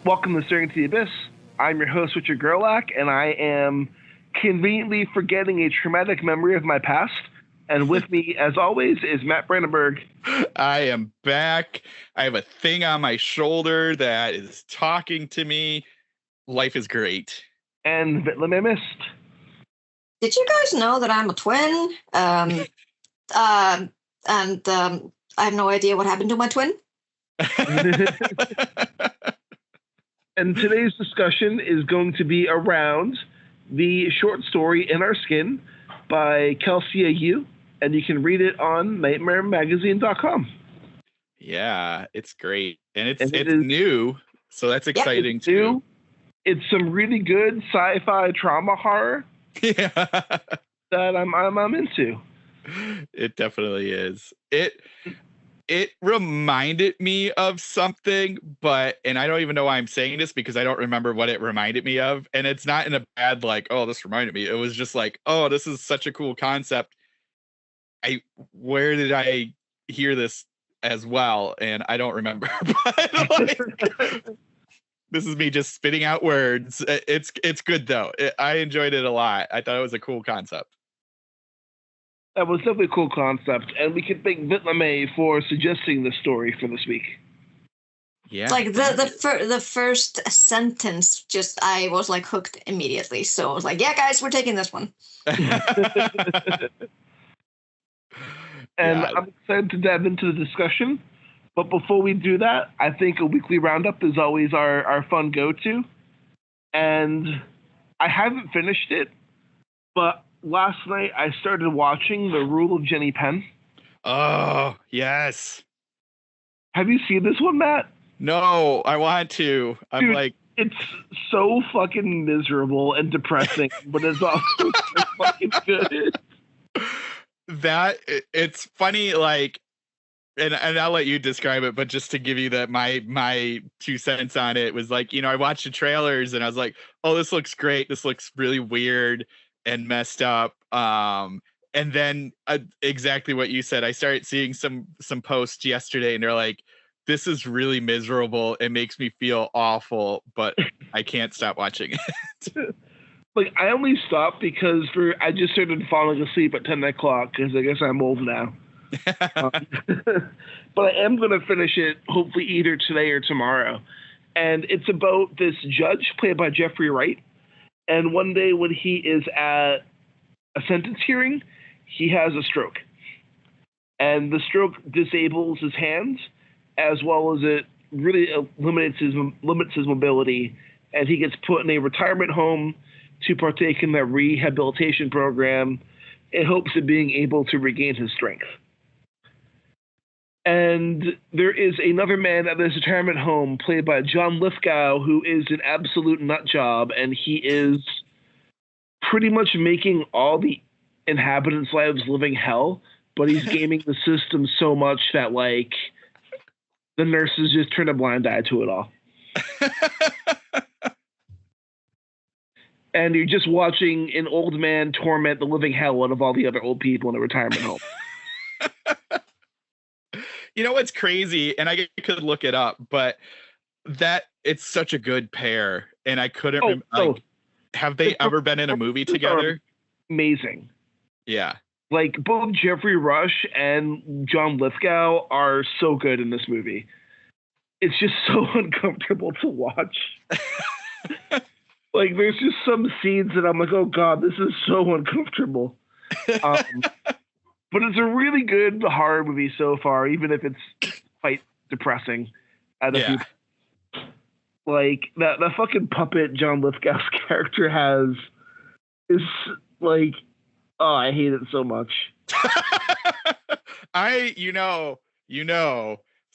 Welcome to Staring to the Abyss. I'm your host, Richard Gerlach, and I am conveniently forgetting a traumatic memory of my past. And with me, as always, is Matt Brandenburg. I am back. I have a thing on my shoulder that is talking to me. Life is great. And Vitlam Mist. Did you guys know that I'm a twin? I have no idea what happened to my twin. And today's discussion is going to be around the short story In Our Skin by Kelsea Yu, and you can read it on nightmaremagazine.com. Yeah, it's great. And it's new, so that's exciting too. New. It's some really good sci-fi trauma horror that I'm into. It definitely is. It reminded me of something, and I don't even know why I'm saying this because I don't remember what it reminded me of. And it's not in a bad, like, oh, this reminded me. It was just like, oh, this is such a cool concept. Where did I hear this as well? And I don't remember. But this is me just spitting out words. It's good though. I enjoyed it a lot. I thought it was a cool concept. That was definitely a cool concept, and we can thank Vitlame for suggesting this story for this week. Yeah, like the first sentence, just I was like hooked immediately. So I was like, "Yeah, guys, we're taking this one." And I'm excited to dive into the discussion. But before we do that, I think a weekly roundup is always our fun go-to. And I haven't finished it, but last night I started watching The Rule of Jenny Penn. Oh, yes. Have you seen this one, Matt? No, I want to. I'm like... It's so fucking miserable and depressing, but it's also so fucking good. It's funny, like, and I'll let you describe it, but just to give you my 2 cents on it was like, I watched the trailers and I was like, oh, this looks great. This looks really weird and messed up. And then exactly what you said, I started seeing some posts yesterday and they're like, this is really miserable. It makes me feel awful, but I can't stop watching it. Like, I only stopped because I just started falling asleep at 10 o'clock because I guess I'm old now. But I am going to finish it hopefully either today or tomorrow. And it's about this judge played by Jeffrey Wright. And one day when he is at a sentence hearing, he has a stroke. And the stroke disables his hands as well as it really limits his mobility. And he gets put in a retirement home to partake in that rehabilitation program in hopes of being able to regain his strength. And there is another man at this retirement home played by John Lithgow who is an absolute nut job, and he is pretty much making all the inhabitants' lives living hell, but he's gaming the system so much that, like, the nurses just turn a blind eye to it all. And you're just watching an old man torment the living hell out of all the other old people in a retirement home. You know what's crazy? And I could look it up, but it's such a good pair. And I couldn't have they ever been in a movie together? Amazing. Yeah. Like, both Jeffrey Rush and John Lithgow are so good in this movie. It's just so uncomfortable to watch. Like, there's just some scenes that I'm like, oh, God, this is so uncomfortable. But it's a really good horror movie so far, even if it's quite depressing. Like, that fucking puppet John Lithgow's character has is, like, oh, I hate it so much.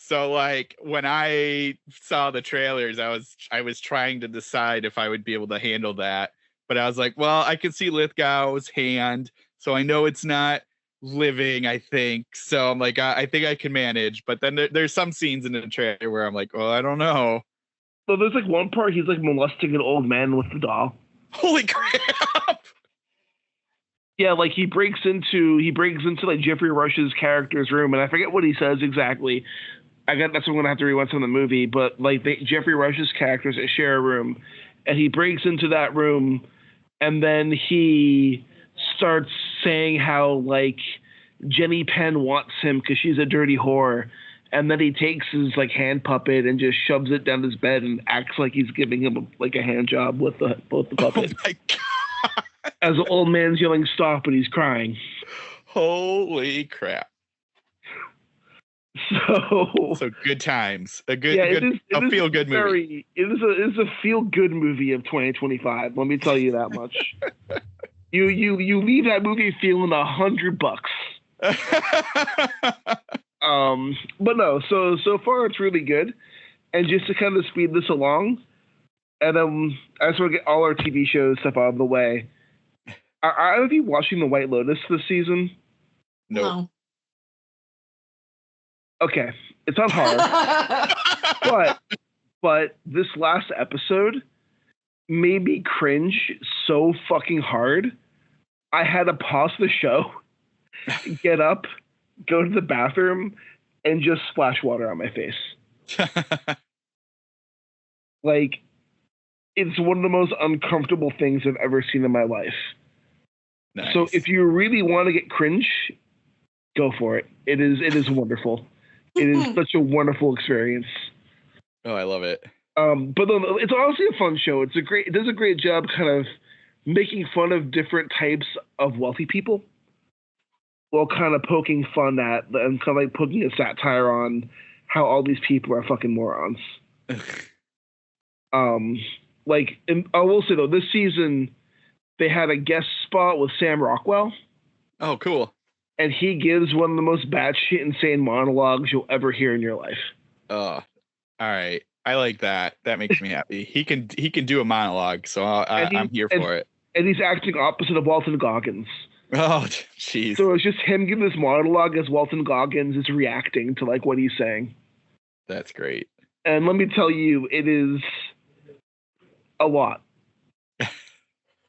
So, like, when I saw the trailers, I was trying to decide if I would be able to handle that. But I was like, well, I can see Lithgow's hand, so I know it's not living, I think. So I'm like, I think I can manage. But then there's some scenes in the trailer where I'm like, well, I don't know. So there's, like, one part he's, like, molesting an old man with the doll. Holy crap! Yeah, like, he breaks into like Jeffrey Rush's character's room, and I forget what he says exactly. That's what I'm gonna have to rewatch from the movie. But like Jeffrey Rush's characters share a room, and he breaks into that room, and then he starts saying how like Jenny Penn wants him because she's a dirty whore. And then he takes his like hand puppet and just shoves it down his bed and acts like he's giving him a hand job with the puppet. Oh my God. As the old man's yelling stop and he's crying. Holy crap. So good times. A feel good movie. It is a feel good movie of 2025. Let me tell you that much. You leave that movie feeling $100. But no, so far it's really good. And just to kind of speed this along, and I just want to get all our TV shows stuff out of the way. Are you watching The White Lotus this season? No. Okay, it's on hard, but this last episode made me cringe so fucking hard. I had to pause the show, get up, go to the bathroom, and just splash water on my face. Like, it's one of the most uncomfortable things I've ever seen in my life. Nice. So if you really want to get cringe, go for it. It is wonderful. It is such a wonderful experience. Oh, I love it. But it's honestly a fun show. It does a great job kind of making fun of different types of wealthy people, while kind of poking fun at and kind of like poking a satire on how all these people are fucking morons. Like, and I will say though, this season they had a guest spot with Sam Rockwell. Oh, cool. And he gives one of the most batshit insane monologues you'll ever hear in your life. Oh, all right. I like that. That makes me happy. He can do a monologue, so I'm here for it. And he's acting opposite of Walton Goggins. Oh, jeez. So it's just him giving this monologue as Walton Goggins is reacting to like what he's saying. That's great. And let me tell you, it is a lot.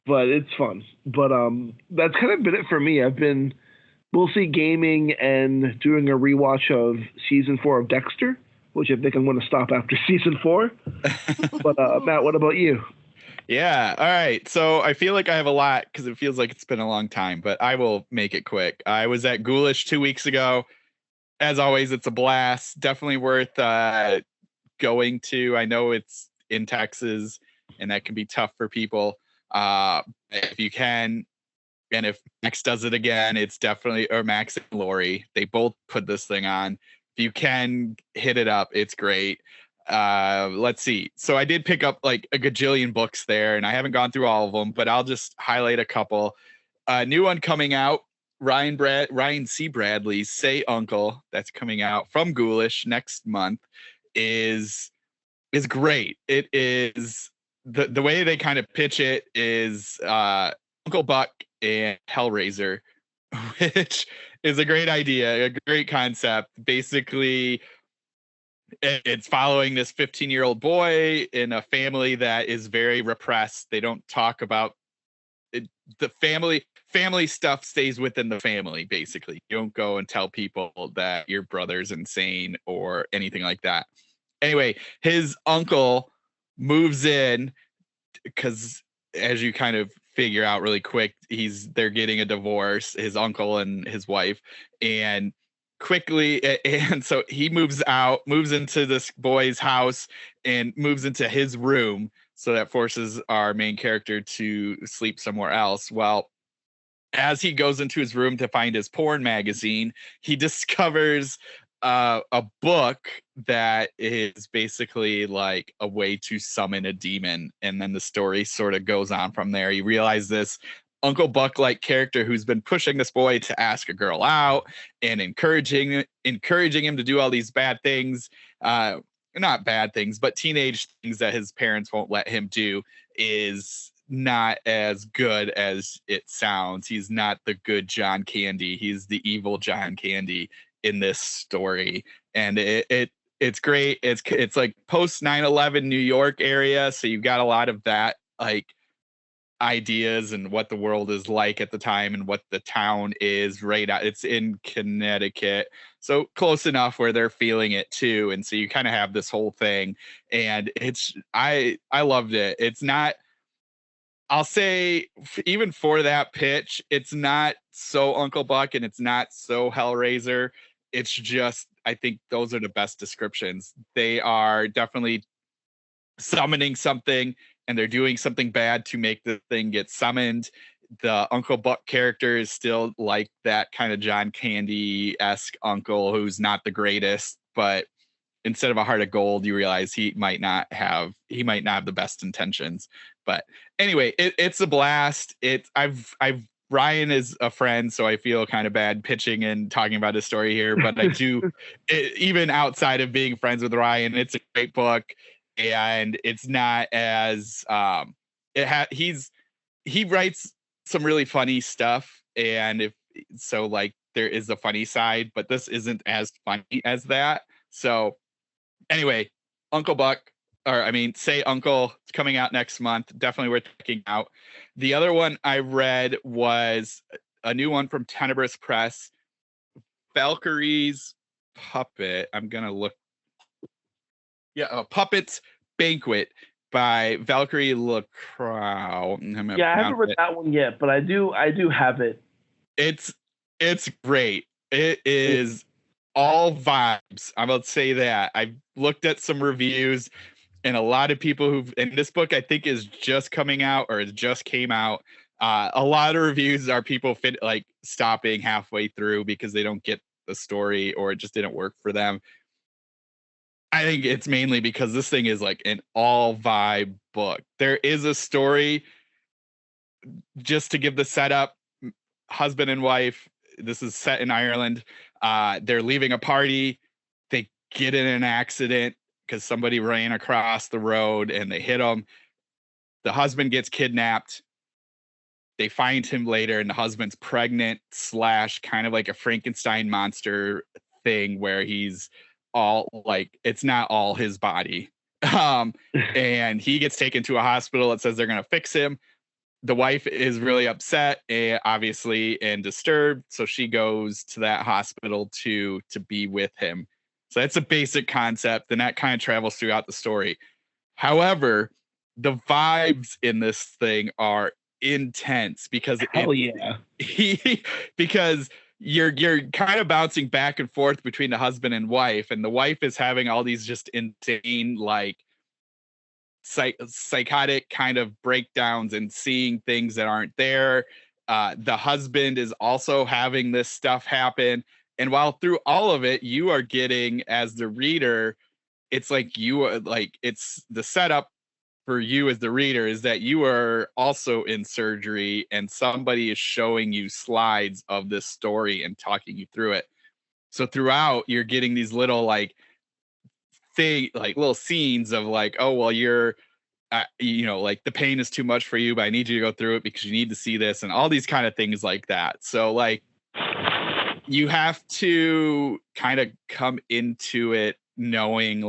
But it's fun. But that's kind of been it for me. I've been mostly gaming and doing a rewatch of season 4 of Dexter, which I think I'm going to stop after season 4. But Matt, what about you? Yeah. All right. So I feel like I have a lot because it feels like it's been a long time, but I will make it quick. I was at Ghoulish 2 weeks ago. As always, it's a blast. Definitely worth going to. I know it's in Texas and that can be tough for people. If you can, and if Max does it again, it's definitely, or Max and Lori, they both put this thing on. If you can hit it up, it's great. Let's see. So I did pick up like a gajillion books there, and I haven't gone through all of them, but I'll just highlight a couple. New one coming out, Ryan C. Bradley's Say Uncle, that's coming out from Ghoulish next month, is great. It is the way they kind of pitch it is Uncle Buck and Hellraiser, which is a great idea, a great concept. Basically, it's following this 15-year-old boy in a family that is very repressed. They don't talk about it. The family stuff stays within the family, basically. You don't go and tell people that your brother's insane or anything like that. Anyway, his uncle moves in because, as you kind of figure out really quick, they're getting a divorce, his uncle and his wife, and so he moves into this boy's house and moves into his room, so that forces our main character to sleep somewhere else. Well, as he goes into his room to find his porn magazine, he discovers a book that is basically like a way to summon a demon, and then the story sort of goes on from there. You realize this Uncle Buck-like character who's been pushing this boy to ask a girl out and encouraging him to do all these bad things, not bad things, but teenage things that his parents won't let him do, is not as good as it sounds. He's not the good John Candy. He's the evil John Candy in this story. And it's great. It's like post 9/11 New York area. So you've got a lot of that, like ideas and what the world is like at the time and what the town is right out. It's in Connecticut, so close enough where they're feeling it too. And so you kind of have this whole thing, and I loved it. It's not, I'll say, even for that pitch, it's not so Uncle Buck and it's not so Hellraiser. It's just, I think those are the best descriptions. They are definitely summoning something, and they're doing something bad to make the thing get summoned. The Uncle Buck character is still like that kind of John Candy-esque uncle who's not the greatest, but instead of a heart of gold, you realize he might not have the best intentions. But anyway, it's a blast. Ryan is a friend, so I feel kind of bad pitching and talking about his story here, but I do, even outside of being friends with Ryan, it's a great book. And it's not as he writes some really funny stuff, and there is a funny side, but this isn't as funny as that. So anyway, Uncle Buck, Say Uncle, it's coming out next month. Definitely worth checking out. The other one I read was a new one from Tenebrous Press, Valkyrie's Puppet. I'm gonna look. Yeah, Puppets Banquet by Valkyrie Loughcrewe. Yeah, I haven't read that one yet, but I do have it. It's great. It is all vibes. I'm about to say that. I've looked at some reviews, and a lot of people and this book I think is just coming out, or it just came out. A lot of reviews are people stopping halfway through because they don't get the story or it just didn't work for them. I think it's mainly because this thing is like an all vibe book. There is a story, just to give the setup. Husband and wife, this is set in Ireland. They're leaving a party. They get in an accident because somebody ran across the road and they hit them. The husband gets kidnapped. They find him later, and the husband's pregnant / kind of like a Frankenstein monster thing where he's all like, it's not all his body. And he gets taken to a hospital that says they're going to fix him. The wife is really upset, obviously, and disturbed. So she goes to that hospital to be with him. So that's a basic concept, and that kind of travels throughout the story. However, the vibes in this thing are intense because because you're kind of bouncing back and forth between the husband and wife, and the wife is having all these just insane psychotic kind of breakdowns and seeing things that aren't there. The husband is also having this stuff happen, and while through all of it you are getting, as the reader, it's like you are like, it's the setup for you as the reader is that you are also in surgery and somebody is showing you slides of this story and talking you through it. So throughout you're getting these little little scenes of oh, well, you're the pain is too much for you, but I need you to go through it because you need to see this, and all these kind of things like that. So you have to kind of come into it knowing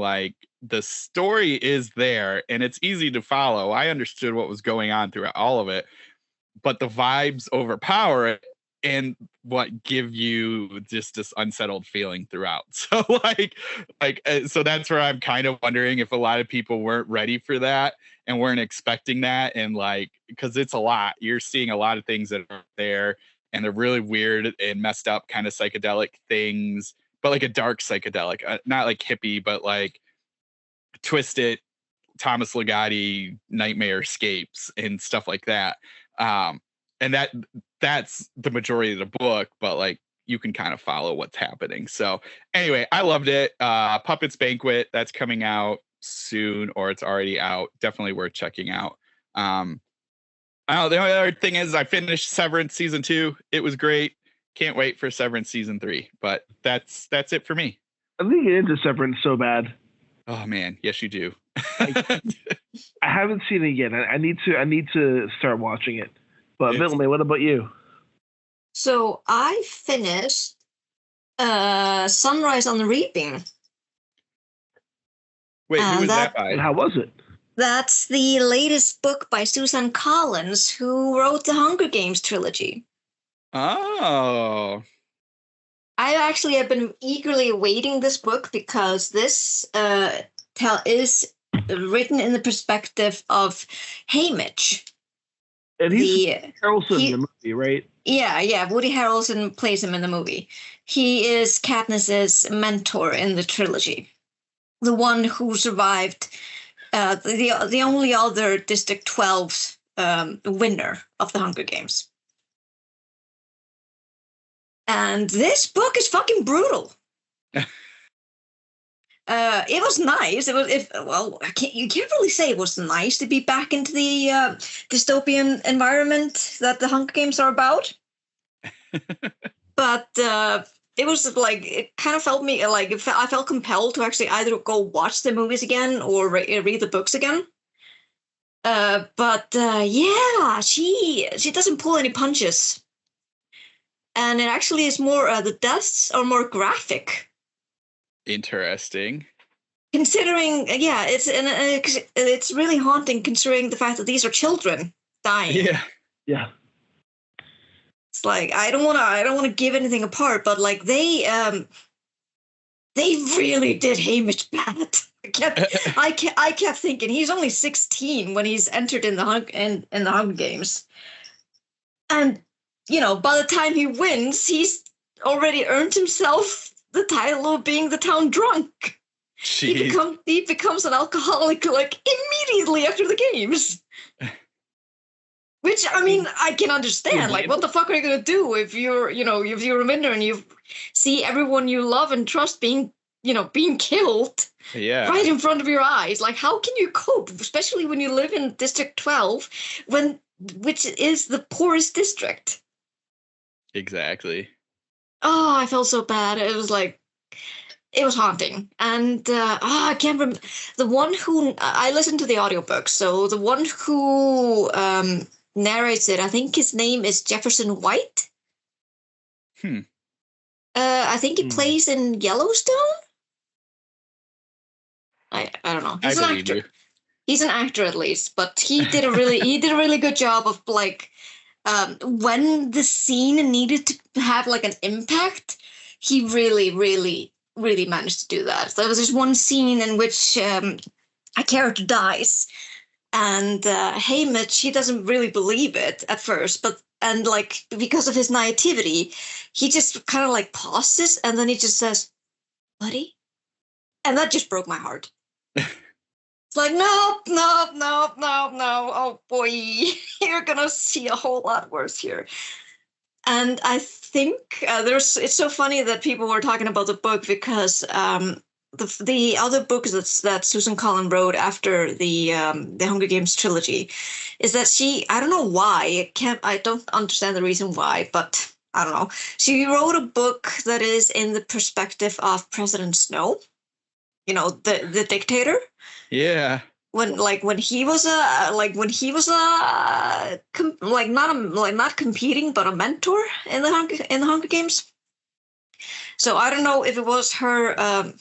the story is there and it's easy to follow. I understood what was going on throughout all of it, but the vibes overpower it and what give you just this unsettled feeling throughout. So so that's where I'm kind of wondering if a lot of people weren't ready for that and weren't expecting that. And because it's a lot, you're seeing a lot of things that are there and they're really weird and messed up kind of psychedelic things, but a dark psychedelic, not hippie, but twisted Thomas Ligotti nightmare escapes and stuff like that. And that's the majority of the book, but you can kind of follow what's happening. So anyway, I loved it. Puppets Banquet, that's coming out soon, or it's already out. Definitely worth checking out. The only other thing is I finished Severance season 2. It was great. Can't wait for Severance season 3. But that's it for me. I think get into Severance so bad. Oh man, yes you do. I haven't seen it yet. I need to start watching it. But Millie, what about you? So I finished Sunrise on the Reaping. Wait, who was that by? And how was it? That's the latest book by Suzanne Collins, who wrote the Hunger Games trilogy. Oh. I actually have been eagerly awaiting this book because this is written in the perspective of Haymitch. And he's Harrelson in the movie, right? Yeah. Woody Harrelson plays him in the movie. He is Katniss's mentor in the trilogy. The one who survived, the only other District 12 winner of the Hunger Games. And this book is fucking brutal. It was nice. You can't really say it was nice to be back into the dystopian environment that the Hunger Games are about. But it was like, it kind of felt me like I felt compelled to actually either go watch the movies again or read the books again. Yeah, she doesn't pull any punches. And it actually is more, the deaths are more graphic. Interesting. Considering, it's really haunting considering the fact that these are children dying. Yeah. It's like, I don't want to give anything apart, but like they really did Haymitch bad. I kept thinking he's only 16 when he's entered in the Hunger Games, and by the time he wins, he's already earned himself the title of being the town drunk. He becomes an alcoholic like immediately after the games. Which, I mean, I can understand. Like, what the fuck are you gonna do if you're a winner and you see everyone you love and trust being killed right in front of your eyes? Like, how can you cope, especially when you live in District 12, which is the poorest district? Exactly. Oh, I felt so bad. It was like, it was haunting. And I can't remember. The one who, I listened to the audiobook, so the one who narrates it, I think his name is Jefferson White. I think he plays in Yellowstone. I don't know. He's an actor. He's an actor at least, but he did a really good job of like, when the scene needed to have like an impact, he really managed to do that. So there was this one scene in which a character dies, and Haymitch, he doesn't really believe it at first, and like because of his naivety, he just kind of like pauses, and then he just says, "Buddy," and that just broke my heart. It's like, no. Oh boy, you're gonna see a whole lot worse here. And I think it's so funny that people were talking about the book because the other book that Suzanne Collins wrote after the Hunger Games trilogy is that I don't know why, I don't understand the reason why, but I don't know. She wrote a book that is in the perspective of President Snow, the dictator. Yeah. When he was not competing but a mentor in the Hunger Games. So I don't know if it was her I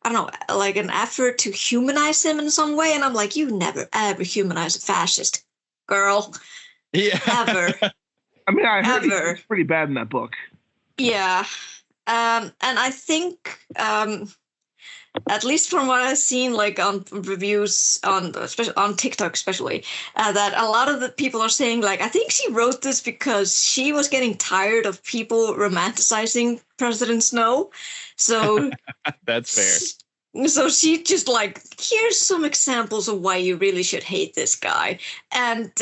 don't know, like an effort to humanize him in some way, and I'm like, you never ever humanize a fascist, girl. Yeah. Ever. I mean, I heard he's pretty bad in that book. Yeah. And I think at least from what I've seen, like on reviews especially on TikTok, especially that a lot of the people are saying, like, I think she wrote this because she was getting tired of people romanticizing President Snow. So that's fair. So she just like, here's some examples of why you really should hate this guy, and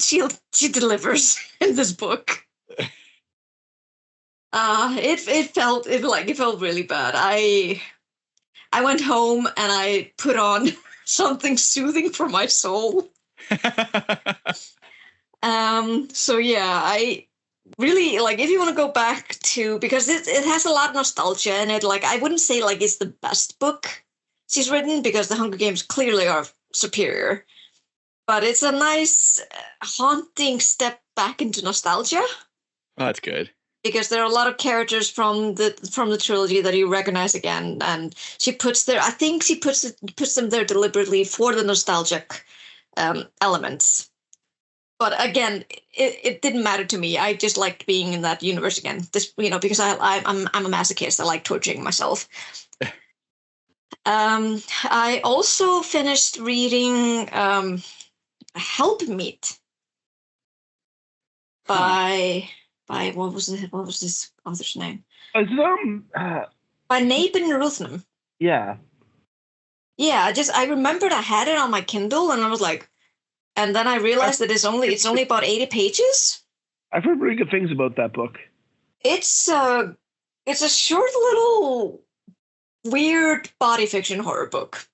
she delivers in this book. It felt really bad. I went home and I put on something soothing for my soul. So yeah, I really like, if you want to go back to, because it has a lot of nostalgia in it. Like, I wouldn't say like it's the best book she's written because the Hunger Games clearly are superior, but it's a nice haunting step back into nostalgia. Oh, that's good. because there are a lot of characters from the trilogy that you recognize again, and she puts them there deliberately for the nostalgic elements. But again, it didn't matter to me. I just liked being in that universe again. This, because I'm a masochist. I like torturing myself. I also finished reading Helpmeet by what was this author's name? Is it, by Nathan Ruthnam. Yeah. Yeah, I remembered I had it on my Kindle, and I was like, and then I realized that it's only about 80 pages. I've heard really good things about that book. It's a short little weird body fiction horror book.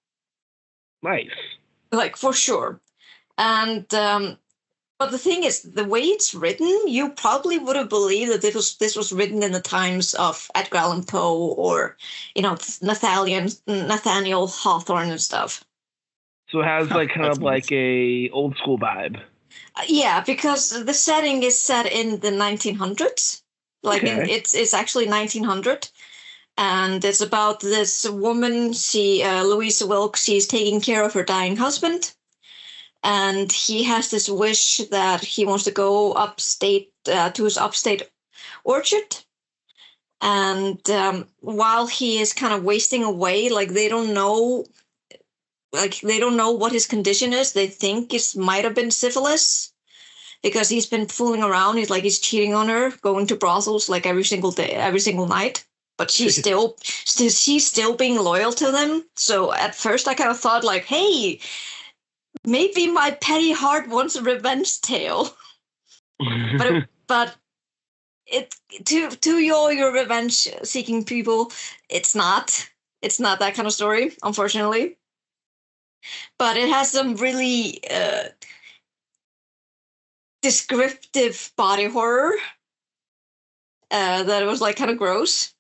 Nice. Like, for sure. And but the thing is, the way it's written, you probably would have believed that this was written in the times of Edgar Allan Poe or, Nathaniel Hawthorne and stuff. So it has kind of like a old school vibe. Yeah, because the setting is set in the 1900s. It's actually 1900. And it's about this woman, Louisa Wilkes, she's taking care of her dying husband. And he has this wish that he wants to go upstate to his upstate orchard. And while he is kind of wasting away, they don't know what his condition is. They think it might have been syphilis because he's been fooling around. He's cheating on her, going to brothels every single day, every single night. But she's still being loyal to them. So at first I kind of thought hey, maybe my petty heart wants a revenge tale. but to your revenge seeking people, it's not that kind of story, unfortunately. But it has some really descriptive body horror that was kind of gross.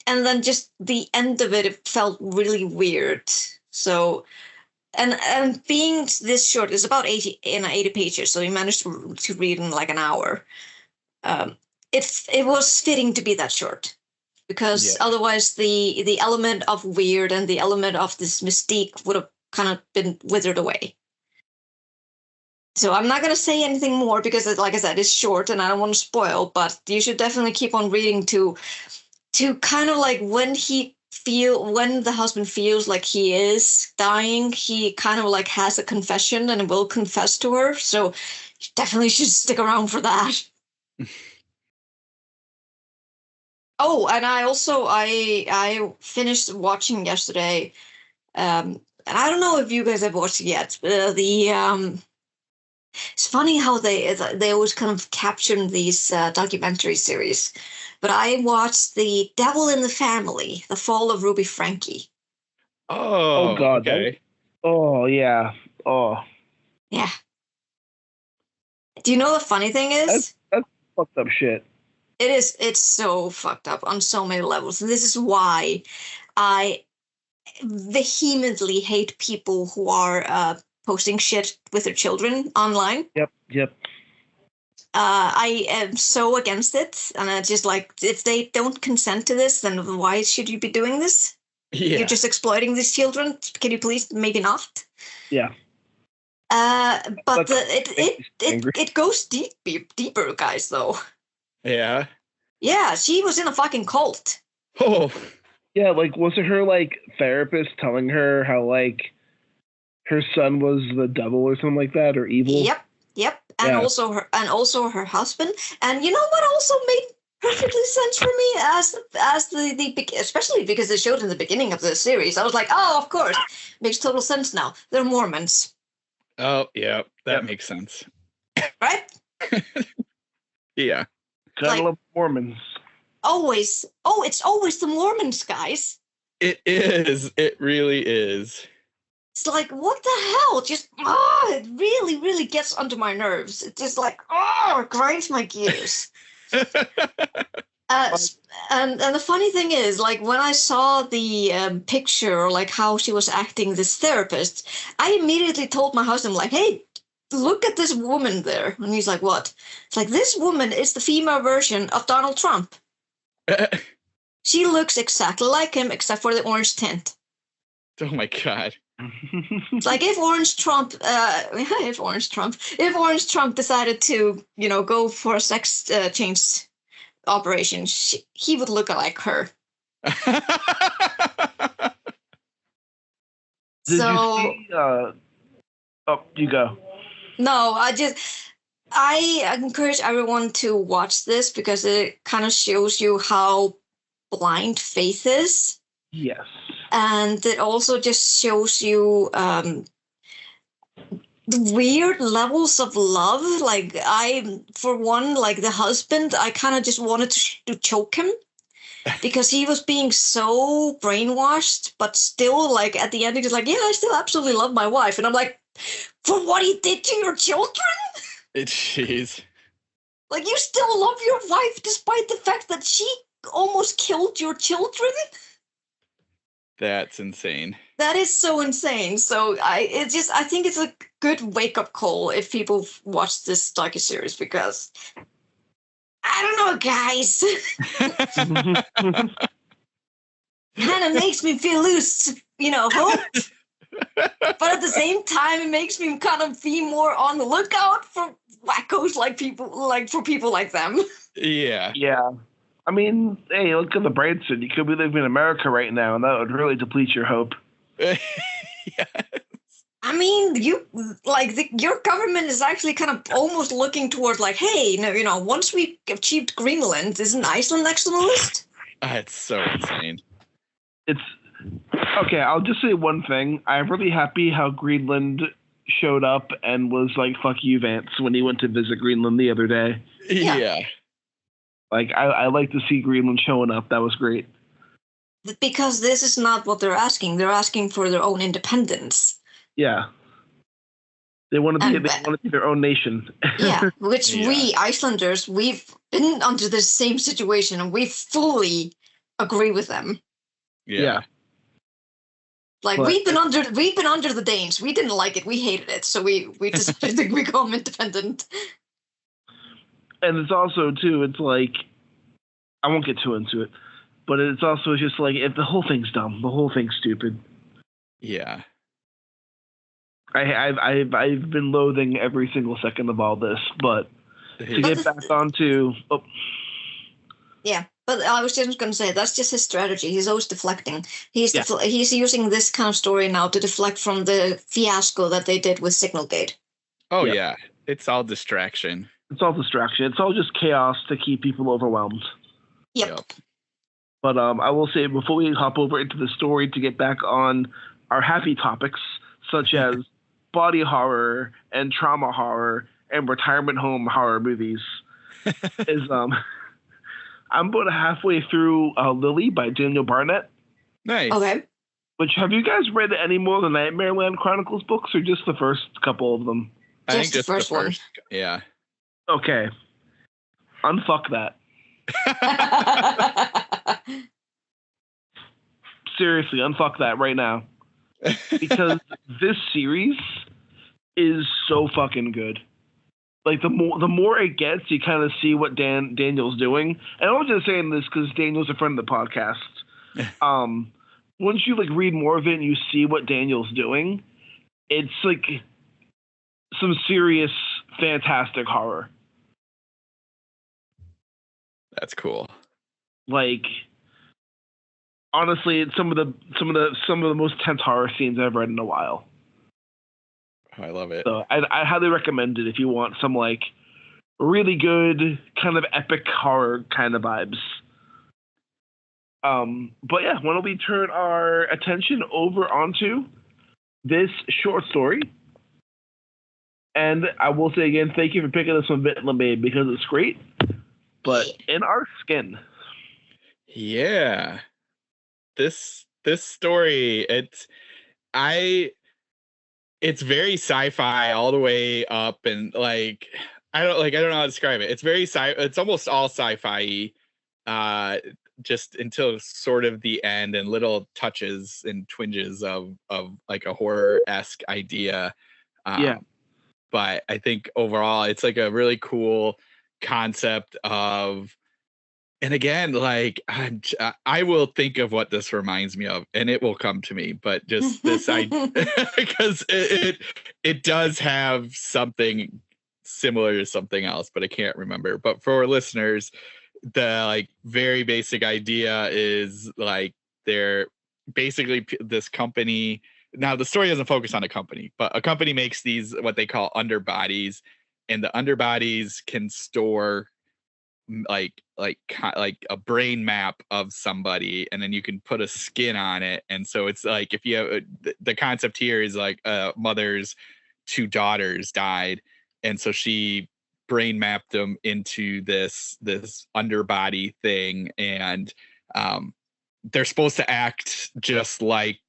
And then just the end of it felt really weird. So, and being this short, it's about 80 pages, so you managed to read in an hour. It was fitting to be that short, because otherwise the element of weird and the element of this mystique would have kind of been withered away. So I'm not going to say anything more because, like I said, it's short and I don't want to spoil, but you should definitely keep on reading to kind of when the husband feels like he is dying, he kind of has a confession and will confess to her. So you definitely should stick around for that. Oh, and I finished watching yesterday, and I don't know if you guys have watched it yet. It's funny how they always kind of caption these documentary series. But I watched The Devil in the Family, The Fall of Ruby Franke. Oh God. Okay. Oh, yeah. Oh. Yeah. Do you know the funny thing is? That's fucked up shit. It is. It's so fucked up on so many levels. And this is why I vehemently hate people who are posting shit with their children online. Yep. I am so against it, and I just if they don't consent to this, then why should you be doing this? Yeah. You're just exploiting these children. Can you please maybe not? Yeah. But it goes deeper, guys. Though. Yeah. Yeah, she was in a fucking cult. Oh. Yeah, was it her therapist telling her how her son was the devil or something like that, or evil? Yep. And also her husband. And you know what also made perfectly sense for me as the especially because they showed in the beginning of the series. I was like, oh, of course, makes total sense now. They're Mormons. Oh yeah, that makes sense. Right? Yeah. Gotta love Mormons. Always. Oh, it's always the Mormons, guys. It is. It really is. It's what the hell? Just, it really, really gets under my nerves. It's just it grinds my gears. And the funny thing is, when I saw the picture, or how she was acting this therapist, I immediately told my husband, hey, look at this woman there. And he's like, what? It's like, this woman is the female version of Donald Trump. She looks exactly like him, except for the orange tint. Oh my God. It's like if Orange Trump decided to, go for a sex change operation, he would look like her. Did you see, you go. No, I encourage everyone to watch this because it kind of shows you how blind faith is. Yes. And it also just shows you the weird levels of love. Like for one, like the husband, I kind of just wanted to choke him because he was being so brainwashed, but still, like at the end, he's like, yeah, I still absolutely love my wife. And I'm like, for what he did to your children? Jeez. Like, you still love your wife despite the fact that she almost killed your children? That's insane. That is so insane. So I think it's a good wake-up call if people watch this docuseries, because I don't know, guys. Kind of makes me feel loose, hope. But at the same time, it makes me kind of be more on the lookout for wackos for people like them. Yeah. Yeah. I mean, hey, look at the Branson. You could be living in America right now, and that would really deplete your hope. Yes. I mean, your government is actually kind of almost looking towards like, hey, once we achieved Greenland, isn't Iceland next on the list? It's so insane. It's okay. I'll just say one thing. I'm really happy how Greenland showed up and was like, "Fuck you, Vance," when he went to visit Greenland the other day. Yeah. Like, I like to see Greenland showing up. That was great. Because this is not what they're asking. They're asking for their own independence. Yeah. They want to be their own nation. Yeah, which we Icelanders, we've been under the same situation, and we fully agree with them. Yeah. Like, we've been under the Danes. We didn't like it. We hated it. So we decided to become independent. And it's also, too, it's like, I won't get too into it, but it's also just like, if the whole thing's dumb, the whole thing's stupid. Yeah. I've been loathing every single second of all this, but to get back onto... Oh. Yeah, but I was just going to say, that's just his strategy. He's always deflecting. He's using this kind of story now to deflect from the fiasco that they did with Signalgate. Oh, yeah. It's all distraction. It's all distraction. It's all just chaos to keep people overwhelmed. Yep. But I will say, before we hop over into the story, to get back on our happy topics, such as body horror and trauma horror and retirement home horror movies, is I'm about halfway through Lily by Daniel Barnett. Nice. Okay. Which, have you guys read any more of the Nightmareland Chronicles books, or just the first couple of them? I think just the first one. Yeah. Okay. Unfuck that. Seriously, unfuck that right now. Because this series is so fucking good. Like, the more it gets, you kind of see what Daniel's doing. And I'm just saying this because Daniel's a friend of the podcast. Once you read more of it and you see what Daniel's doing, it's like some serious, fantastic horror. That's cool. Like, honestly, it's some of the most tense horror scenes I've read in a while. I love it. So I highly recommend it if you want some really good kind of epic horror kind of vibes. But yeah, why don't we turn our attention over onto this short story? And I will say again, thank you for picking this one, Babe, because it's great. But In Our Skin. Yeah. This story, it's very sci-fi all the way up, and I don't know how to describe it. It's very it's almost all sci-fi just until sort of the end, and little touches and twinges of like a horror-esque idea. But I think overall it's like a really cool concept of, and again, like I will think of what this reminds me of, and it will come to me. But just this idea, because it does have something similar to something else, but I can't remember. But for listeners, the like very basic idea is like they're basically this company. Now the story doesn't focus on a company, but a company makes these what they call underbodies, and the underbodies can store like a brain map of somebody, and then you can put a skin on it. And so it's like if you have the concept here is like a mother's two daughters died, and so she brain mapped them into this underbody thing, and they're supposed to act just like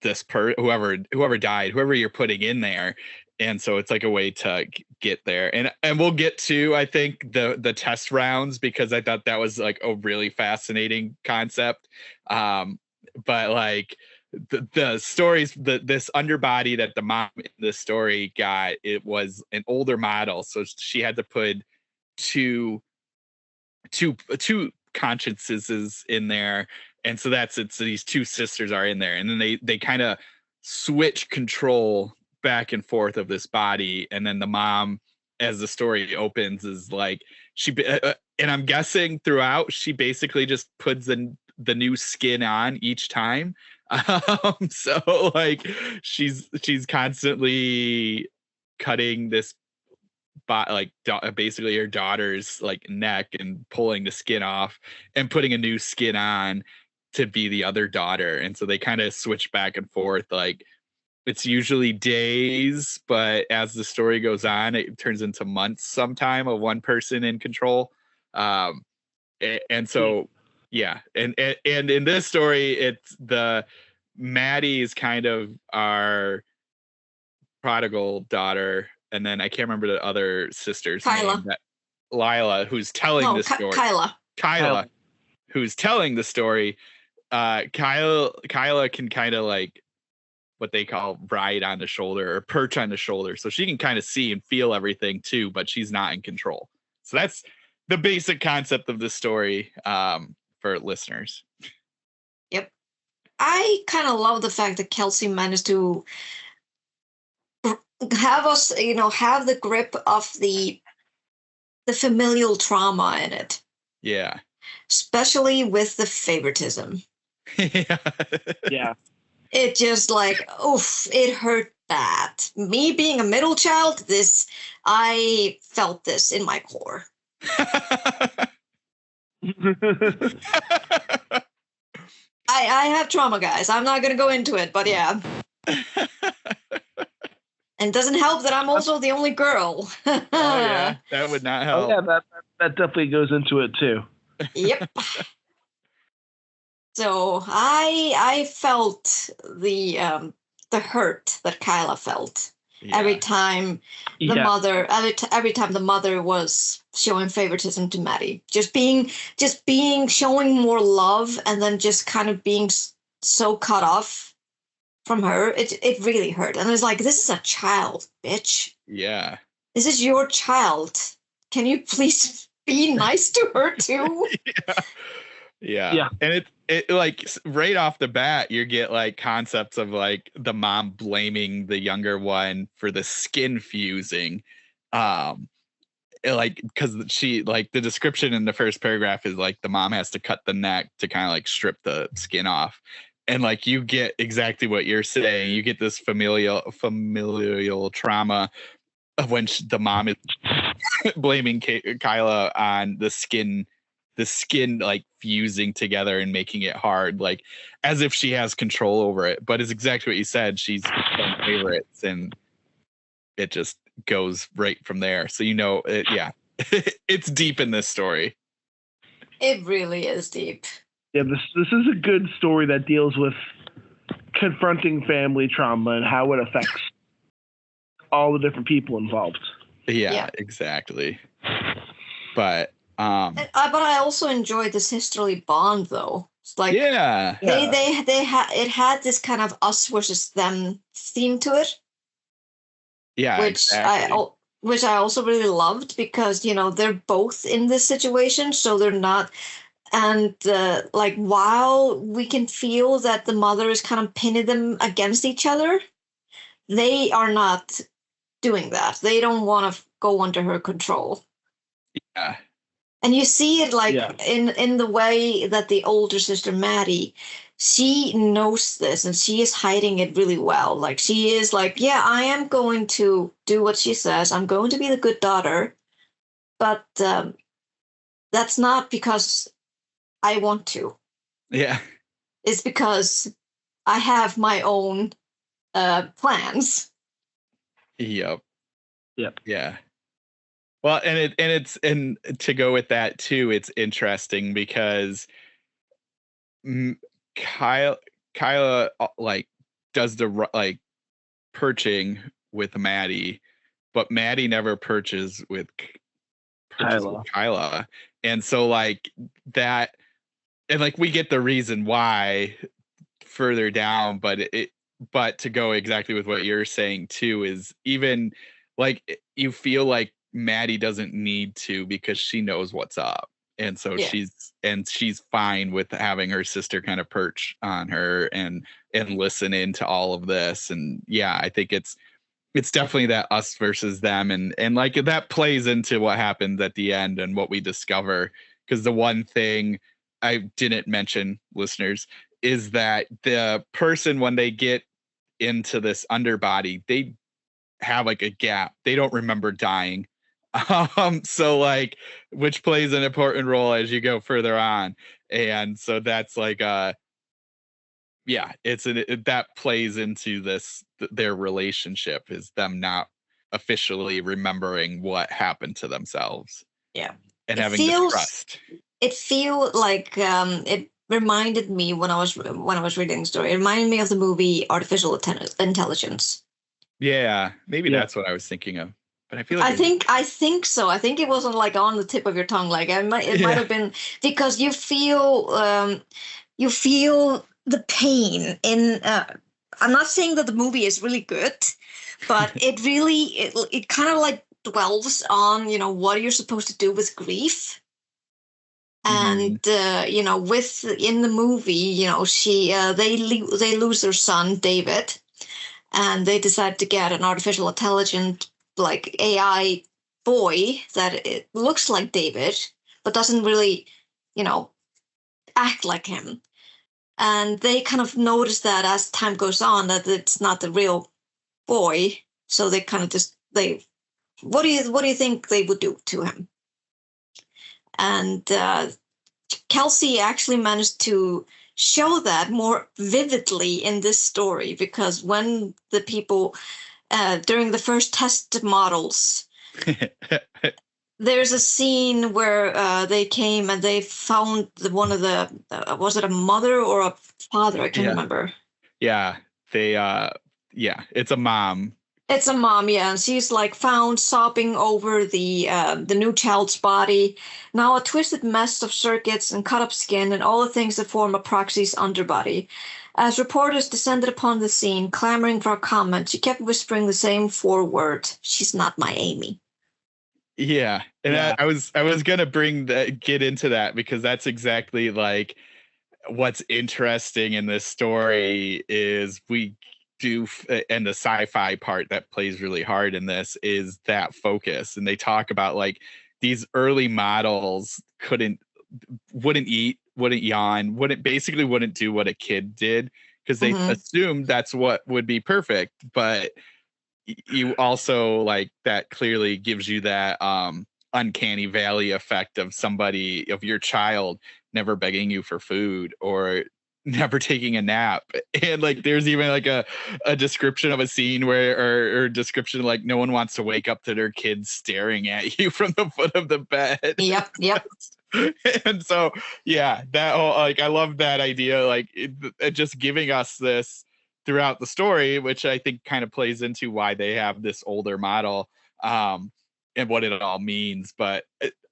this whoever died, whoever you're putting in there. And so it's like a way to get there, and we'll get to, I think, the test rounds, because I thought that was like a really fascinating concept. But like the stories, this underbody that the mom in this story got, it was an older model, so she had to put two consciences in there, and so so these two sisters are in there, and then they kind of switch control back and forth of this body. And then the mom, as the story opens, is like and I'm guessing throughout she basically just puts the new skin on each time. So like she's constantly cutting this basically her daughter's like neck and pulling the skin off and putting a new skin on to be the other daughter. And so they kind of switch back and forth. Like it's usually days, but as the story goes on, it turns into months sometime of one person in control. And so, yeah. And in this story, it's Maddie is kind of our prodigal daughter. And then I can't remember the other sister's name. Lila, who's telling the story. Kyla, who's telling the story. Kyla can kind of like what they call ride on the shoulder or perch on the shoulder. So she can kind of see and feel everything too, but she's not in control. So that's the basic concept of the story for listeners. Yep. I kind of love the fact that Kelsey managed to have us, have the grip of the familial trauma in it. Yeah. Especially with the favoritism. Yeah. It just like, oof, it hurt bad. Me being a middle child, I felt this in my core. I have trauma, guys. I'm not going to go into it, but yeah. And it doesn't help that I'm also the only girl. Oh, yeah. That would not help. Oh, yeah, that definitely goes into it, too. Yep. So I felt the hurt that Kyla felt every time the mother was showing favoritism to Maddie, just being showing more love, and then just kind of being so cut off from her. It really hurt, and it's like, this is a child, bitch. Yeah, this is your child. Can you please be nice to her too? Yeah. And it like right off the bat, you get like concepts of like the mom blaming the younger one for the skin fusing. Like, because she, like, the description in the first paragraph is like the mom has to cut the neck to kind of like strip the skin off. And like you get exactly what you're saying. You get this familial trauma of when the mom is blaming Kyla on the skin like fusing together and making it hard, like as if she has control over it. But it's exactly what you said. She's playing favorites, and it just goes right from there. So it's deep in this story. It really is deep. Yeah, this is a good story that deals with confronting family trauma and how it affects all the different people involved. Yeah. Exactly. But I also enjoyed the sisterly bond, though. It's like it had this kind of us versus them theme to it. Yeah, which exactly. which I also really loved because they're both in this situation, so they're not. And like while we can feel that the mother is kind of pinning them against each other, they are not doing that. They don't want to go under her control. Yeah. And you see it like Yeah. in the way that the older sister Maddie, she knows this and she is hiding it really well. Like she is like, yeah, I am going to do what she says. I'm going to be the good daughter, but that's not because I want to. Yeah. It's because I have my own plans. Yep. Yep. Yeah. Well, and to go with that too, it's interesting because Kyla like does the like perching with Maddie, but Maddie never perches with Kyla. And so like that, and like we get the reason why further down, but to go exactly with what you're saying too is even like you feel like Maddie doesn't need to because she knows what's up. And so she's fine with having her sister kind of perch on her and listen into all of this. And yeah, I think it's definitely that us versus them, and like that plays into what happens at the end and what we discover. Because the one thing I didn't mention, listeners, is that the person, when they get into this underbody, they have like a gap. They don't remember dying. So like, which plays an important role as you go further on. And so that's like yeah, that plays into their relationship, is them not officially remembering what happened to themselves. Yeah. And having the trust. It feels like it reminded me when I was reading the story. It reminded me of the movie Artificial Intelligence. Yeah, maybe that's what I was thinking of. But I feel like I think so. I think it wasn't like on the tip of your tongue. Like it might have been, because you feel the pain in. I'm not saying that the movie is really good, but it really it kind of like dwells on what you're supposed to do with grief. And with in the movie, she they lose their son David, and they decide to get an artificial intelligent like AI boy that it looks like David but doesn't really act like him. And they kind of notice that as time goes on that it's not the real boy, so they kind of just what do you think they would do to him? And Kelsea actually managed to show that more vividly in this story, because when the people during the first test models, there's a scene where they came and they found one of the was it a mother or a father? I can't remember. Yeah, they it's a mom. It's a mom, yeah, and she's like found sobbing over the new child's body. Now a twisted mess of circuits and cut up skin and all the things that form a proxy's underbody. As reporters descended upon the scene, clamoring for a comment, she kept whispering the same 4 words: "She's not my Amy." Yeah, and I was gonna get into that, because that's exactly like what's interesting in this story is and the sci-fi part that plays really hard in this is that focus. And they talk about like these early models wouldn't eat, wouldn't yawn, wouldn't do what a kid did, because they assumed that's what would be perfect. But you also like that clearly gives you that uncanny valley effect of your child never begging you for food or never taking a nap. And like there's even like a description of a scene where or description like no one wants to wake up to their kids staring at you from the foot of the bed. Yep. And so yeah, that whole like I love that idea, like it just giving us this throughout the story, which I think kind of plays into why they have this older model and what it all means. But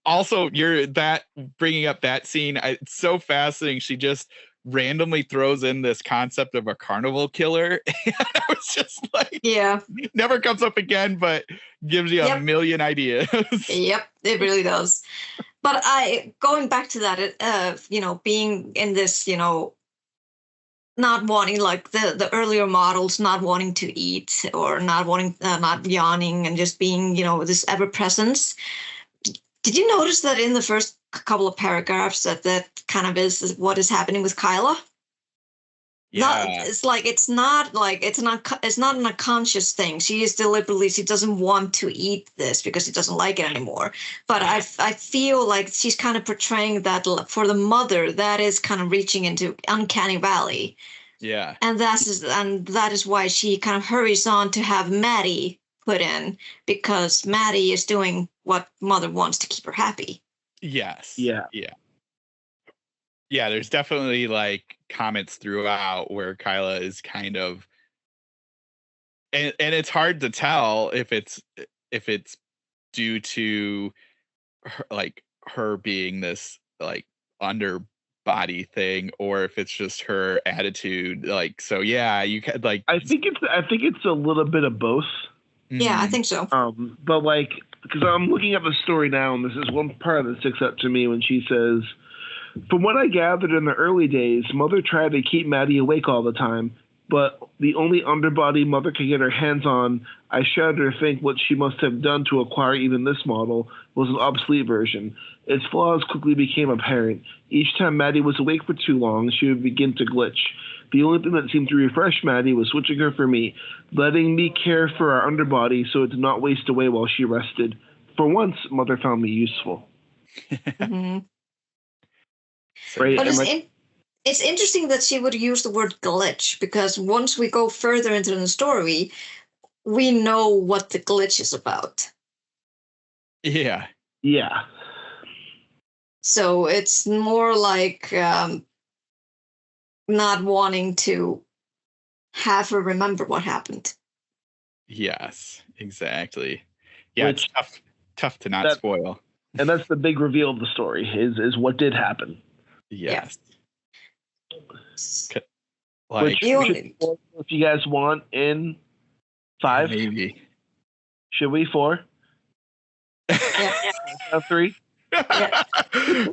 also bringing up that scene, it's so fascinating. She just randomly throws in this concept of a carnival killer. And I was just like, Yeah. Never comes up again, but gives you a million ideas. Yep, it really does. But going back to that, being in this, not wanting, like the earlier models, not wanting to eat or not wanting, not yawning, and just being, this ever presence. Did you notice that in the first couple of paragraphs that kind of is what is happening with Kyla? Yeah. It's not an unconscious thing. She doesn't want to eat this because she doesn't like it anymore. But I feel like she's kind of portraying that for the mother, that is kind of reaching into uncanny valley. Yeah. And that is why she kind of hurries on to have Maddie put in, because Maddie is doing what mother wants to keep her happy. Yes. Yeah. Yeah, there's definitely like comments throughout where Kyla is kind of, and it's hard to tell if it's due to her, like her being this like underbody thing, or if it's just her attitude. Like, so yeah, you could like. I think it's a little bit of both. Yeah, I think so. But like, because I'm looking at the story now, and this is one part that sticks out to me when she says, "From what I gathered in the early days, Mother tried to keep Maddie awake all the time, but the only underbody Mother could get her hands on, I shudder to think what she must have done to acquire even this model, was an obsolete version. Its flaws quickly became apparent. Each time Maddie was awake for too long, she would begin to glitch. The only thing that seemed to refresh Maddie was switching her for me, letting me care for our underbody so it did not waste away while she rested. For once, Mother found me useful." Mm-hmm. Right? But it's interesting that she would use the word glitch, because once we go further into the story, we know what the glitch is about. Yeah. So it's more like not wanting to have her remember what happened. Yes, exactly. Yeah, Which, it's tough to not spoil. And that's the big reveal of the story, is what did happen. Yes. Yeah. Like, if you guys want, in 5, maybe. Should we 4? Yeah. 3. Yeah.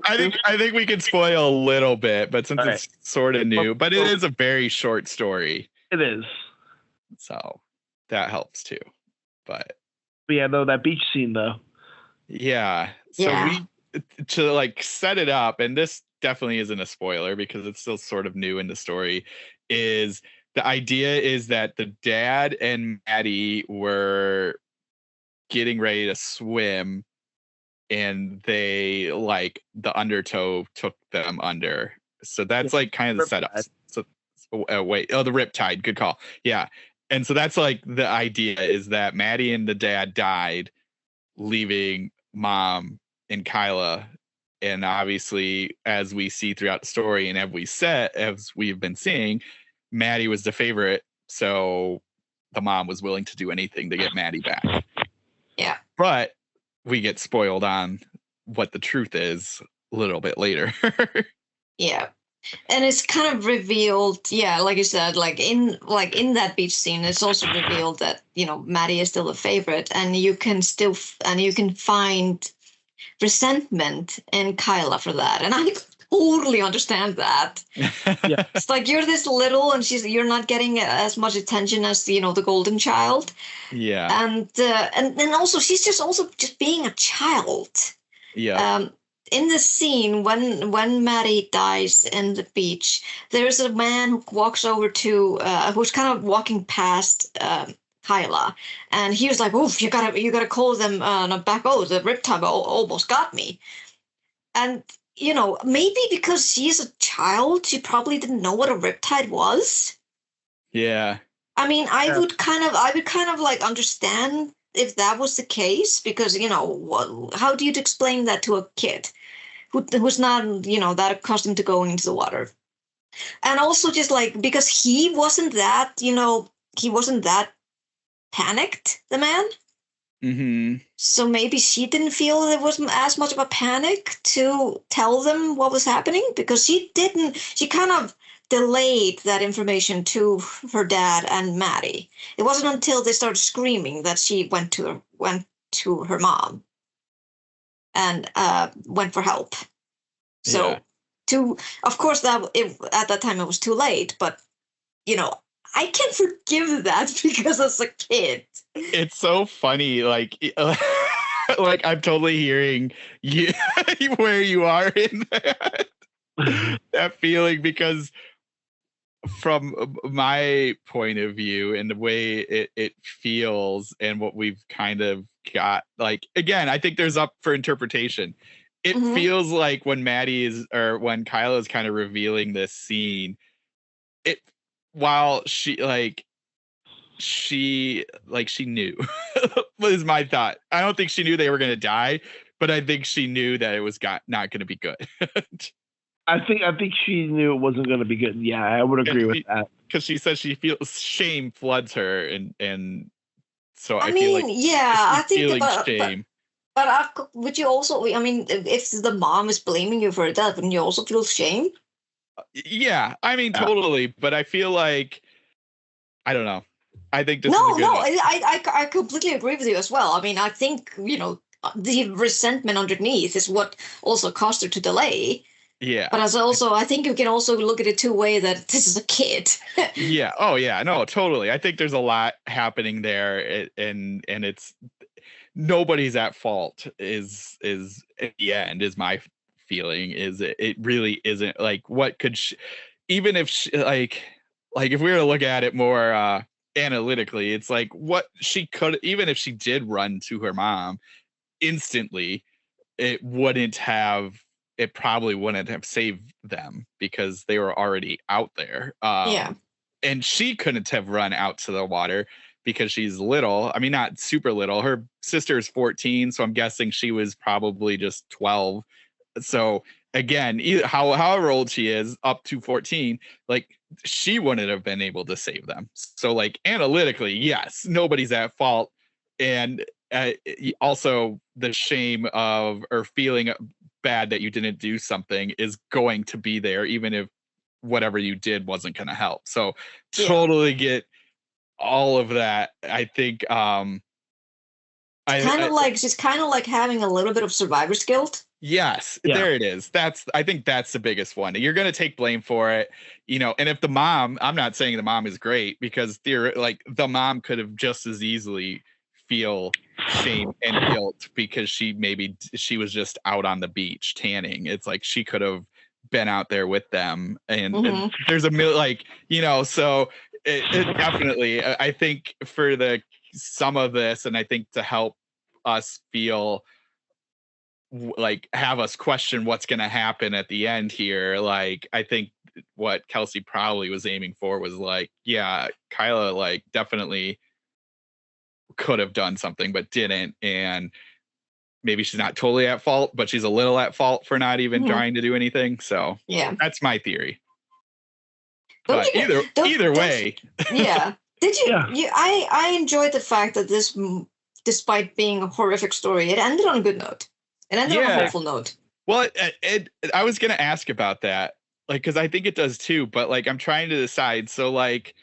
I think we can spoil a little bit, but since it's sort of new, but it is a very short story. It is. So that helps too. But yeah, though, that beach scene though. Yeah. So we to like set it up, and this definitely isn't a spoiler because it's still sort of new in the story, is the idea is that the dad and Maddie were getting ready to swim, and they like the undertow took them under. So that's like kind of the setup. So the riptide, good call. Yeah. And so that's like the idea is that Maddie and the dad died, leaving Mom and Kyla. And obviously, as we see throughout the story, and as we've been seeing, Maddie was the favorite. So the mom was willing to do anything to get Maddie back. Yeah. But we get spoiled on what the truth is a little bit later. Yeah. And it's kind of revealed, like you said, in that beach scene, it's also revealed that, Maddie is still a favorite, and you can find resentment in Kyla for that. And I totally understand that. Yeah. It's like you're this little and you're not getting as much attention as, the golden child. Yeah. And then also she's just being a child. Yeah. In the scene when Maddie dies in the beach, there's a man who walks over to who's kind of walking past Kyla, and he was like, "Oof, you gotta call them back. Oh, the riptide almost got me." And maybe because she's a child, she probably didn't know what a riptide was. Yeah. I mean, I would kind of like understand if that was the case, because how do you explain that to a kid who's not that accustomed to going into the water? And also just like, because he wasn't that panicked, the man. Mm-hmm. So maybe she didn't feel there was as much of a panic to tell them what was happening, because she kind of delayed that information to her dad and Maddie. It wasn't until they started screaming that she went to her mom and went for help. So of course at that time it was too late, but I can forgive that because as a kid. It's so funny, like like I'm totally hearing you where you are in that feeling, because from my point of view and the way it feels and what we've kind of got, like, again, I think there's up for interpretation. It feels like when when Kyla is kind of revealing this scene, while she knew was my thought. I don't think she knew they were going to die, but I think she knew that it was not going to be good. I think she knew it wasn't going to be good. Yeah, I would agree with that. Because she says she feels shame floods her, and so I mean, feel like I think feeling shame. But would you also? I mean, if the mom is blaming you for that, wouldn't you also feel shame? Yeah, I mean, totally. But I feel like, I don't know. I think this I completely agree with you as well. I mean, I think the resentment underneath is what also caused her to delay. Yeah. But I think you can also look at it two ways, that this is a kid. Yeah. Oh yeah. No, totally. I think there's a lot happening there, and it's nobody's at fault. Is at the end is my feeling. Is it really isn't, like, what could even if like if we were to look at it more analytically, it's like what she could, even if she did run to her mom instantly, it probably wouldn't have saved them because they were already out there. And she couldn't have run out to the water because she's little. I mean, not super little. Her sister is 14, so I'm guessing she was probably just 12. So again, however old she is, up to 14, like, she wouldn't have been able to save them. So, like, analytically, yes, nobody's at fault. And also the shame of, or feeling bad that you didn't do something, is going to be there, even if whatever you did wasn't going to help. So totally get all of that. I think she's kind of like having a little bit of survivor's guilt. Yes, there it is. I think that's the biggest one. You're going to take blame for it, and if the mom, I'm not saying the mom is great, because the mom could have just as easily feel shame and guilt because she was just out on the beach tanning. It's like she could have been out there with them, and there's so it definitely, I think, for some of this, and I think to help us feel like, have us question what's going to happen at the end here, like, I think what Kelsey probably was aiming for was like, yeah, Kyla, like, definitely could have done something but didn't, and maybe she's not totally at fault, but she's a little at fault for not even trying to do anything. So that's my theory. But either way. Yeah. Did you? Yeah. I enjoyed the fact that this, despite being a horrific story, it ended on a good note. It ended on a hopeful note. Well, I was going to ask about that, like, because I think it does too. But, like, I'm trying to decide. So, like,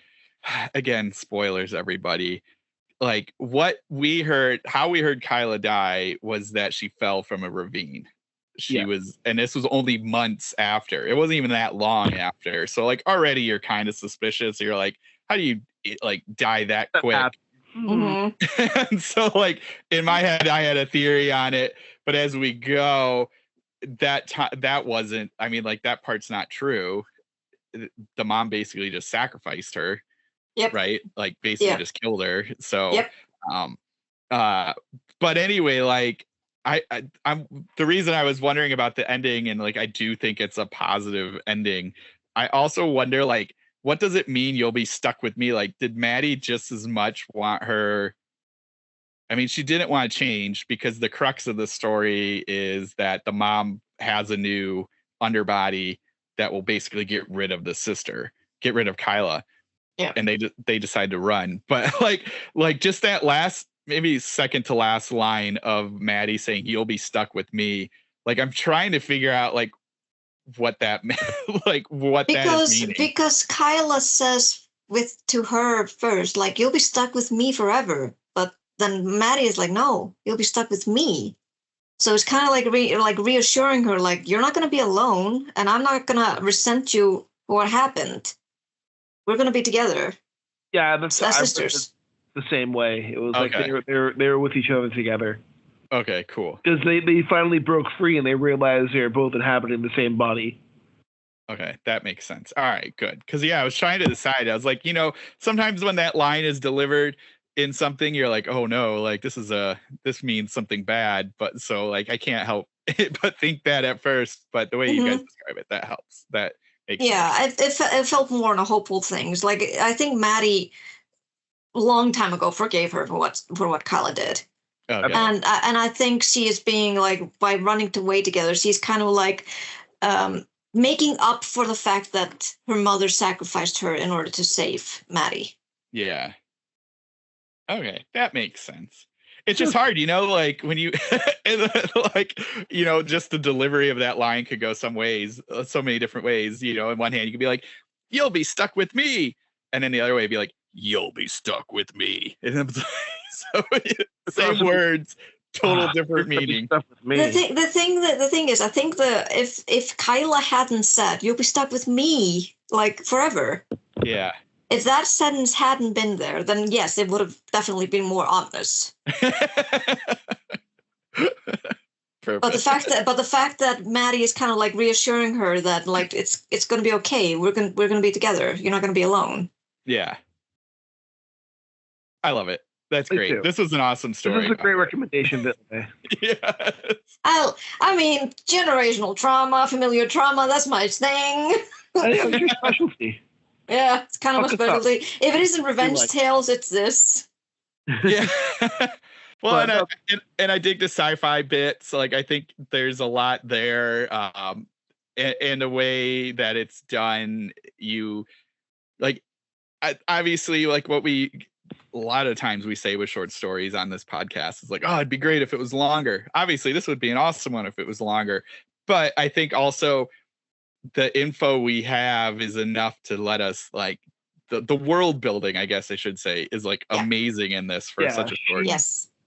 again, spoilers, everybody. Like, how we heard Kyla die was that she fell from a ravine. And this was only months after. It wasn't even that long after. So, like, already you're kind of suspicious. You're like, how do you, like, die that quick? And so, like, in my head, I had a theory on it. But as we go, that wasn't, I mean, like, that part's not true. The mom basically just sacrificed her. Yep. Right? Like, basically just killed her. So, but anyway, like, I'm the reason I was wondering about the ending, and, like, I do think it's a positive ending. I also wonder, like, what does it mean you'll be stuck with me? Like, did Maddie just as much want her? I mean, she didn't want to change, because the crux of the story is that the mom has a new underbody that will basically get rid of the sister, get rid of Kyla. Yeah. And they decide to run. But like just that last, maybe second to last line of Maddie saying, "You'll be stuck with me." Like, I'm trying to figure out, like, what that meant, like what that is meaning. Because Kyla says to her first, like, you'll be stuck with me forever. But then Maddie is like, no, you'll be stuck with me. So it's kind of like reassuring her, like, you're not going to be alone, and I'm not going to resent you for what happened. We're going to be together. Yeah, as sisters. The same way. It was like they were with each other together. Okay, cool. Because they finally broke free and they realized they were both inhabiting the same body. Okay, that makes sense. All right, good. Because I was trying to decide. I was like, sometimes when that line is delivered in something, you're like, oh no, like this means something bad. But so like I can't help but think that at first. But the way you guys describe it, that helps. That makes sense. It felt more on a hopeful things. Like I think Maddie, a long time ago, forgave her for what Kyla did. Okay. And I think she is being like, by running away together, she's kind of like making up for the fact that her mother sacrificed her in order to save Maddie. Yeah. Okay, that makes sense. It's just hard, like when you like, just the delivery of that line could go so many different ways. In one hand, you could be like, you'll be stuck with me. And then the other way, be like, you'll be stuck with me. And so same words, total different meaning. The thing is, I think if Kyla hadn't said, you'll be stuck with me, like forever. Yeah. If that sentence hadn't been there, then yes, it would have definitely been more ominous. But the fact that Maddie is kind of like reassuring her that like it's going to be okay. We're going to be together. You're not going to be alone. Yeah. I love it. That's great. Too. This was an awesome story. This is a great recommendation. Yes. I mean, generational trauma, familiar trauma, that's my thing. It's your specialty. Yeah, it's kind of a specialty. If it isn't revenge tales, it's this. Yeah. Well, and I dig the sci-fi bits. Like, I think there's a lot there. And the way that it's done, obviously, like what a lot of times we say with short stories on this podcast is like, oh, it'd be great if it was longer. Obviously, this would be an awesome one if it was longer. But I think also the info we have is enough to let us like the world building, I guess I should say, is like amazing in this for such a short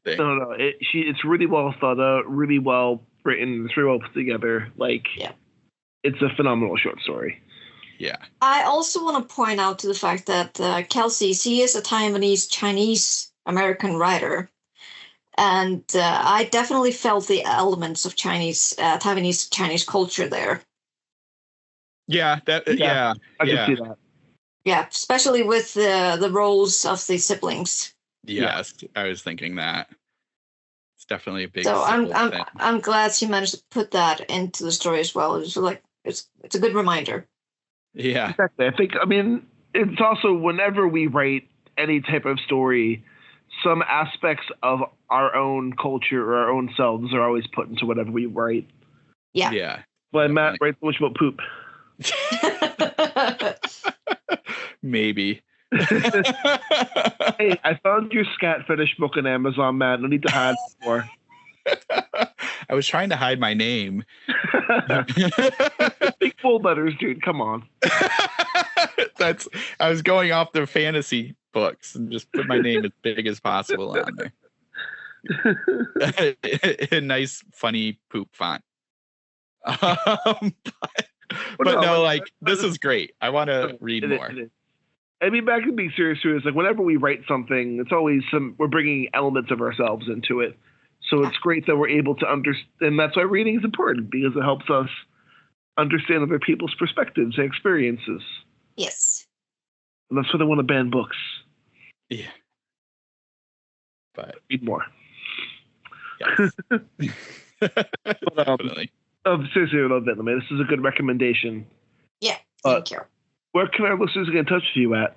thing. No, it's really well thought out, really well written, it's really well put together. Like, it's a phenomenal short story. Yeah. I also want to point out to the fact that Kelsea, she is a Taiwanese Chinese American writer. And I definitely felt the elements of Taiwanese Chinese culture there. Yeah, I can see that. Yeah, especially with the roles of the siblings. Yes, I was thinking that. It's definitely a big. So I'm glad she managed to put that into the story as well. It's like it's a good reminder. Yeah, exactly. I mean, it's also whenever we write any type of story, some aspects of our own culture or our own selves are always put into whatever we write. Yeah. Yeah. Well, Matt writes so much about poop. Maybe. Hey, I found your scat fetish book on Amazon, Matt. No need to hide more. I was trying to hide my name. Big bold letters, dude. Come on. I was going off the fantasy books and just put my name as big as possible on there. A nice, funny poop font. But no, like this is great. I want to read more. I mean, back to being serious too, is like whenever we write something, it's always we're bringing elements of ourselves into it. So it's great that we're able to understand, and that's why reading is important, because it helps us understand other people's perspectives and experiences. Yes. And that's why they want to ban books. Yeah. But read more. Yes. Definitely. Seriously, I love it. I mean, this is a good recommendation. Yeah, thank you. Where can our listeners get in touch with you at?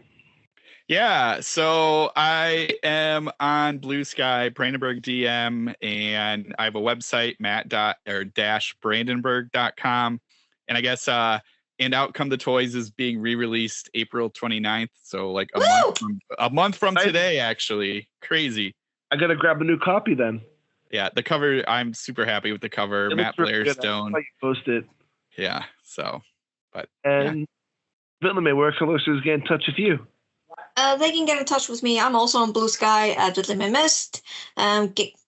Yeah, so I am on Blue Sky, Brandenburg DM, and I have a website, matt-brandenburg.com. And I guess And Out Come the Toys is being re-released April 29th. So like a month from today, actually. Crazy. I got to grab a new copy then. Yeah, the cover, I'm super happy with the cover. Matt Blairstone. I saw you post it. Yeah. So, but And Villain, where can listeners get in touch with you? They can get in touch with me. I'm also on Blue Sky at Villain Mist,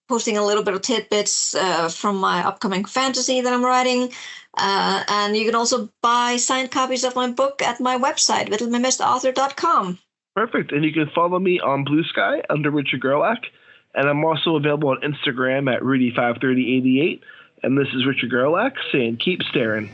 posting a little bit of tidbits from my upcoming fantasy that I'm writing. And you can also buy signed copies of my book at my website, villainmistauthor.com. Perfect. And you can follow me on Blue Sky under Richard Gerlach. And I'm also available on Instagram at Rudy53088. And this is Richard Gerlach saying keep staring.